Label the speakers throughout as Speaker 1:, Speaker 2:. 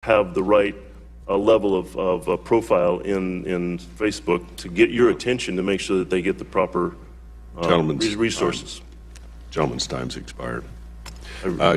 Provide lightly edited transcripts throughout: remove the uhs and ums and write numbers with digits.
Speaker 1: have the right level of profile in Facebook to get your attention to make sure that they get the proper resources.
Speaker 2: Gentleman's time's expired.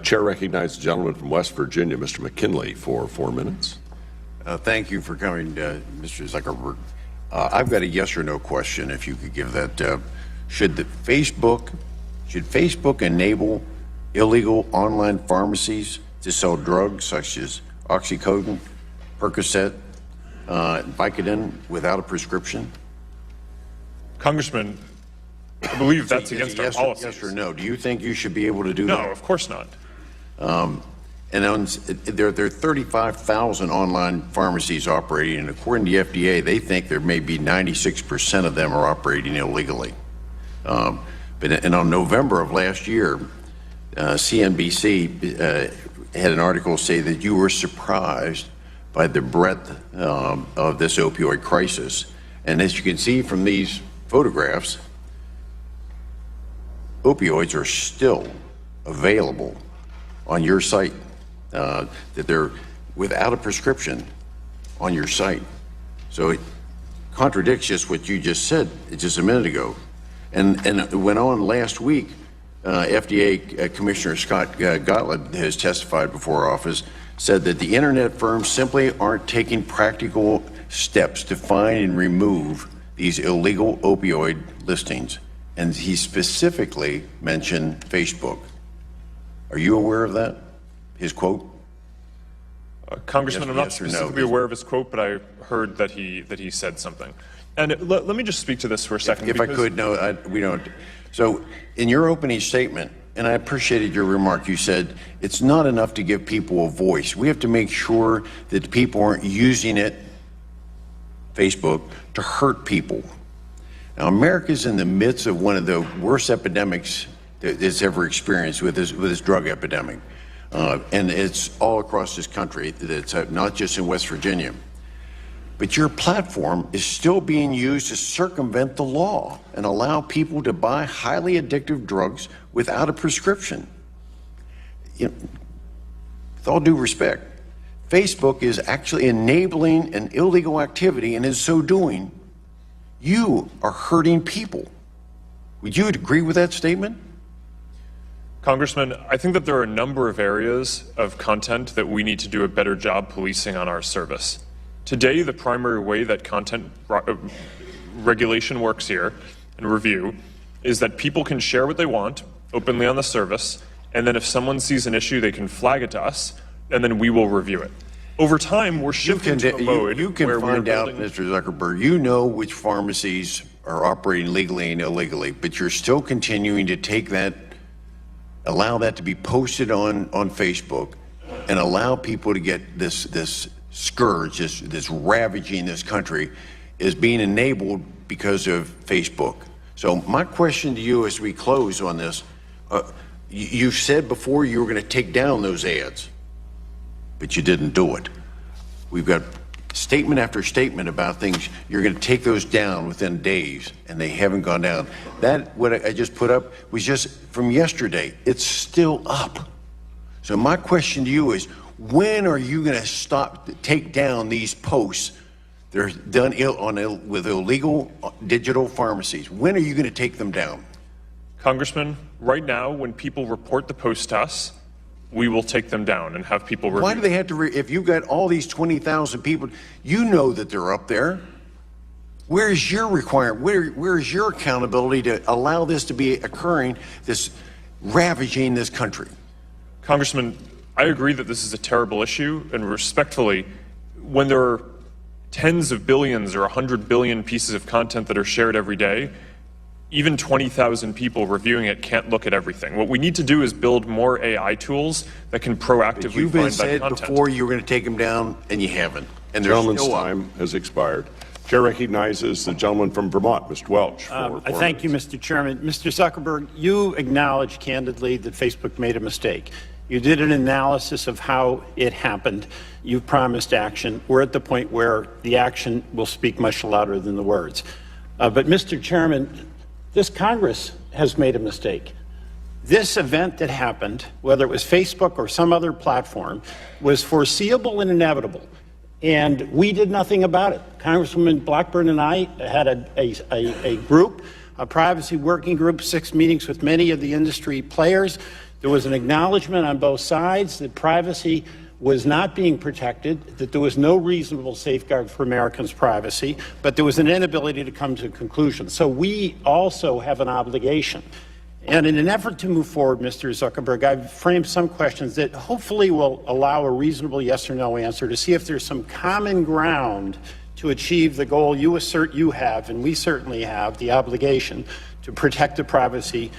Speaker 2: Chair recognizes the gentleman from West Virginia, Mr. McKinley, for 4 minutes.
Speaker 3: Thank you for coming, Mr. Zuckerberg. I've got a yes or no question, if you could give that. Should Facebook enable illegal online pharmacies to sell drugs such as oxycodone, Percocet, Vicodin without a prescription?
Speaker 4: Congressman, I believe that's against our policies.
Speaker 3: Yes or no? Do you think you should be able to do that?
Speaker 4: No, of course not.
Speaker 3: And there are 35,000 online pharmacies operating, and according to the FDA, they think there may be 96% of them are operating illegally. And on November of last year, CNBC had an article say that you were surprised by the breadth of this opioid crisis. And as you can see from these photographs, opioids are still available on your site, that they're without a prescription on your site. So it contradicts just what you just said just a minute ago. And it went on last week. FDA Commissioner Scott Gottlieb has testified before our office, said that the internet firms simply aren't taking practical steps to find and remove these illegal opioid listings. And he specifically mentioned Facebook. Are you aware of that? His quote?
Speaker 4: Congressman, I'm not specifically aware of his quote, but I heard that he said something. And let me just speak to this for a second.
Speaker 3: If I could, no, we don't. So in your opening statement, and I appreciated your remark, you said it's not enough to give people a voice. We have to make sure that people aren't using it, Facebook, to hurt people. Now, America's in the midst of one of the worst epidemics that it's ever experienced with this drug epidemic. And it's all across this country. It's not just in West Virginia. But your platform is still being used to circumvent the law and allow people to buy highly addictive drugs without a prescription. You know, with all due respect, Facebook is actually enabling an illegal activity, and in so doing, you are hurting people. Would you agree with that statement?
Speaker 4: Congressman, I think that there are a number of areas of content that we need to do a better job policing on our service. Today, the primary way that content regulation works here and review is that people can share what they want openly on the service, and then if someone sees an issue, they can flag it to us, and then we will review it. Over time, we're shifting to a mode
Speaker 3: you can
Speaker 4: where
Speaker 3: find out, Mr. Zuckerberg, you know which pharmacies are operating legally and illegally, but you're still continuing to take that, allow that to be posted on Facebook, and allow people to get this scourge, this ravaging this country, is being enabled because of Facebook. So my question to you as we close on this, you said before you were going to take down those ads, but you didn't do it. We've got statement after statement about things. You're going to take those down within days, and they haven't gone down. That, what I just put up, was just from yesterday. It's still up. So my question to you is, when are you going to take down these posts that are done with illegal digital pharmacies? When are you going to take them down?
Speaker 4: Congressman, right now, when people report the post to us, we will take them down and have people review.
Speaker 3: Why do they have to, if you've got all these 20,000 people, you know that they're up there. Where's your requirement? Where's your accountability to allow this to be occurring, this ravaging this country?
Speaker 4: Congressman, I agree that this is a terrible issue, and respectfully, when there are tens of billions or 100 billion pieces of content that are shared every day, even 20,000 people reviewing it can't look at everything. What we need to do is build more AI tools that can proactively find that content.
Speaker 3: You've been said before you were going to take them down, and you haven't. And
Speaker 2: the gentleman's time has expired. Chair recognizes the gentleman from Vermont, Mr. Welch.
Speaker 5: Thank you, Mr. Chairman. Mr. Zuckerberg, you acknowledged candidly that Facebook made a mistake. You did an analysis of how it happened. You promised action. We're at the point where the action will speak much louder than the words. But Mr. Chairman, this Congress has made a mistake. This event that happened, whether it was Facebook or some other platform, was foreseeable and inevitable, and we did nothing about it. Congresswoman Blackburn and I had a group, a privacy working group, 6 meetings with many of the industry players. There was an acknowledgement on both sides that privacy was not being protected, that there was no reasonable safeguard for Americans' privacy, but there was an inability to come to a conclusion. So we also have an obligation. And in an effort to move forward, Mr. Zuckerberg, I've framed some questions that hopefully will allow a reasonable yes or no answer to see if there's some common ground to achieve the goal you assert you have, and we certainly have, the obligation to protect the privacy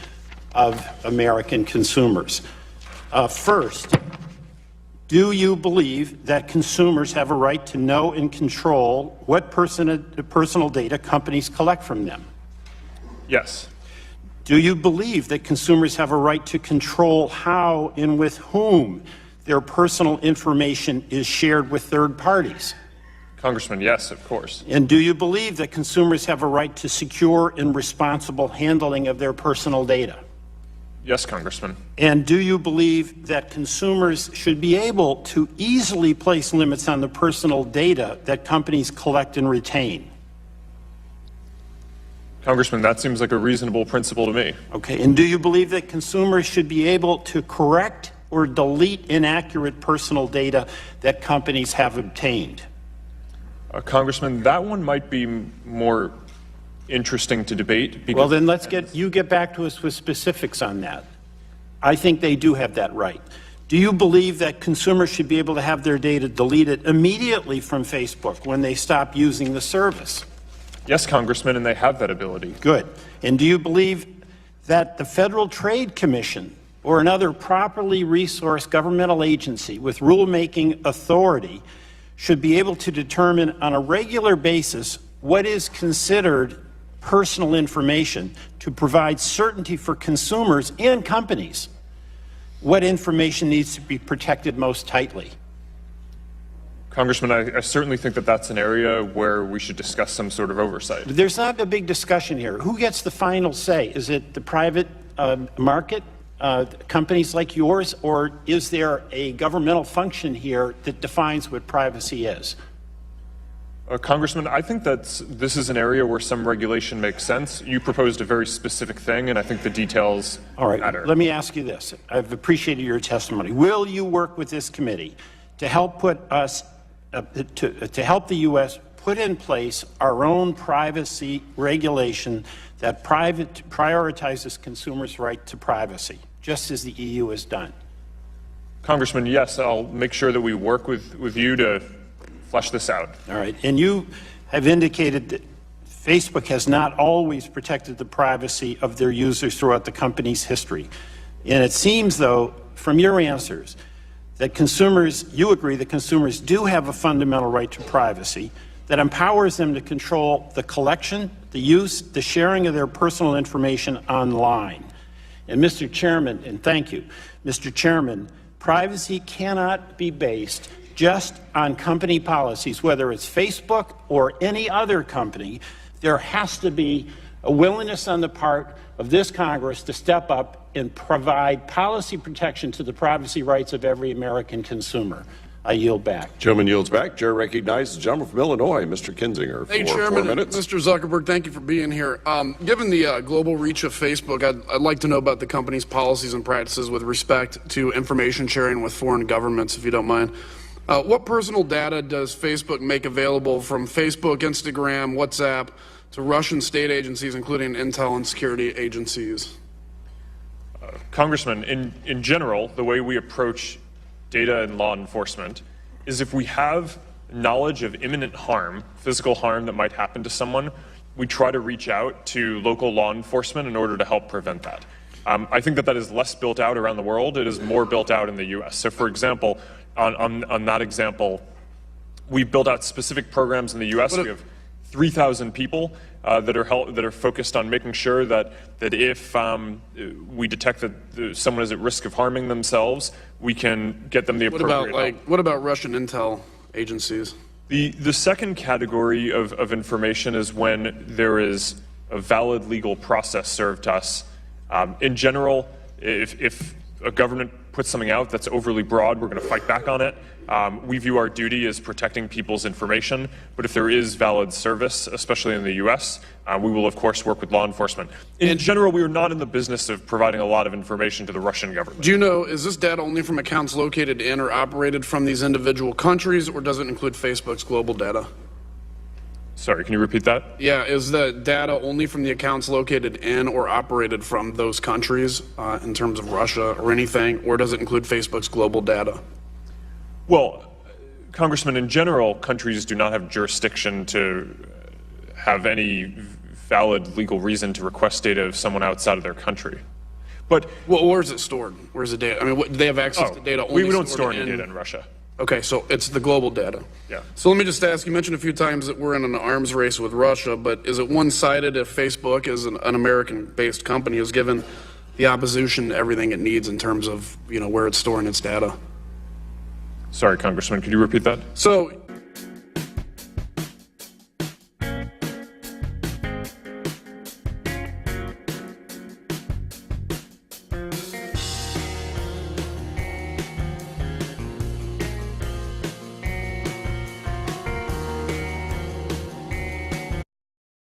Speaker 5: of American consumers. First, do you believe that consumers have a right to know and control what personal data companies collect from them?
Speaker 4: Yes.
Speaker 5: Do you believe that consumers have a right to control how and with whom their personal information is shared with third parties?
Speaker 4: Congressman, yes, of course.
Speaker 5: And do you believe that consumers have a right to secure and responsible handling of their personal data?
Speaker 4: Yes, Congressman.
Speaker 5: And do you believe that consumers should be able to easily place limits on the personal data that companies collect and retain?
Speaker 4: Congressman, that seems like a reasonable principle to me.
Speaker 5: Okay. And do you believe that consumers should be able to correct or delete inaccurate personal data that companies have obtained?
Speaker 4: Congressman, that one might be more interesting to debate.
Speaker 5: Well, then let's get back to us with specifics on that. I think they do have that right. Do you believe that consumers should be able to have their data deleted immediately from Facebook when they stop using the service?
Speaker 4: Yes, Congressman, and they have that ability.
Speaker 5: Good. And do you believe that the Federal Trade Commission or another properly resourced governmental agency with rulemaking authority should be able to determine on a regular basis what is considered personal information to provide certainty for consumers and companies? What information needs to be protected most tightly?
Speaker 4: Congressman, I certainly think that that's an area where we should discuss some sort of oversight.
Speaker 5: There's not a big discussion here. Who gets the final say? Is it the private market, companies like yours, or is there a governmental function here that defines what privacy is?
Speaker 4: Congressman, I think that this is an area where some regulation makes sense. You proposed a very specific thing, and I think the details matter.
Speaker 5: Let me ask you this. I've appreciated your testimony. Will you work with this committee to help put us, to help the U.S. put in place our own privacy regulation that prioritizes consumers' right to privacy, just as the EU has done?
Speaker 4: Congressman, yes, I'll make sure that we work with you to flesh this out.
Speaker 5: All right. And you have indicated that Facebook has not always protected the privacy of their users throughout the company's history. And it seems, though, from your answers, that you agree that consumers do have a fundamental right to privacy that empowers them to control the collection, the use, the sharing of their personal information online. And Mr. Chairman, and thank you, Mr. Chairman, privacy cannot be based just on company policies, whether it's Facebook or any other company. There has to be a willingness on the part of this Congress to step up and provide policy protection to the privacy rights of every American consumer. I yield back.
Speaker 2: Gentleman yields back. Chair recognizes the gentleman from Illinois, Mr. Kinzinger, for 4 minutes.
Speaker 6: Mr. Zuckerberg, thank you for being here. Given the global reach of Facebook, I'd like to know about the company's policies and practices with respect to information sharing with foreign governments, if you don't mind. What personal data does Facebook make available from Facebook, Instagram, WhatsApp to Russian state agencies, including intel and security agencies?
Speaker 4: Congressman, in general, the way we approach data and law enforcement is if we have knowledge of imminent harm, physical harm that might happen to someone, we try to reach out to local law enforcement in order to help prevent that. I think that is less built out around the world. It is more built out in the U.S. So, for example, on that example, we've built out specific programs in the U.S. We have 3,000 people that are focused on making sure that if we detect that someone is at risk of harming themselves, we can get them the appropriate help.
Speaker 6: What about Russian intel agencies?
Speaker 4: The second category of information is when there is a valid legal process served to us. In general, If a government puts something out that's overly broad, we're going to fight back on it. We view our duty as protecting people's information, but if there is valid service, especially in the U.S., we will, of course, work with law enforcement. In general, we are not in the business of providing a lot of information to the Russian government.
Speaker 6: Do you know, is this data only from accounts located in or operated from these individual countries, or does it include Facebook's global data?
Speaker 4: Sorry, can you repeat that?
Speaker 6: Yeah, is the data only from the accounts located in or operated from those countries in terms of Russia or anything, or does it include Facebook's global data?
Speaker 4: Well, Congressman, in general, countries do not have jurisdiction to have any valid legal reason to request data of someone outside of their country. But
Speaker 6: well, where is it stored? Where's the data? I mean, do they have access to data only?
Speaker 4: We don't store any data in Russia.
Speaker 6: Okay, so it's the global data.
Speaker 4: Yeah.
Speaker 6: So let me just ask, you mentioned a few times that we're in an arms race with Russia, but is it one-sided if Facebook, as an American-based company, is given the opposition everything it needs in terms of, where it's storing its data?
Speaker 4: Sorry, Congressman, could you repeat that?
Speaker 6: So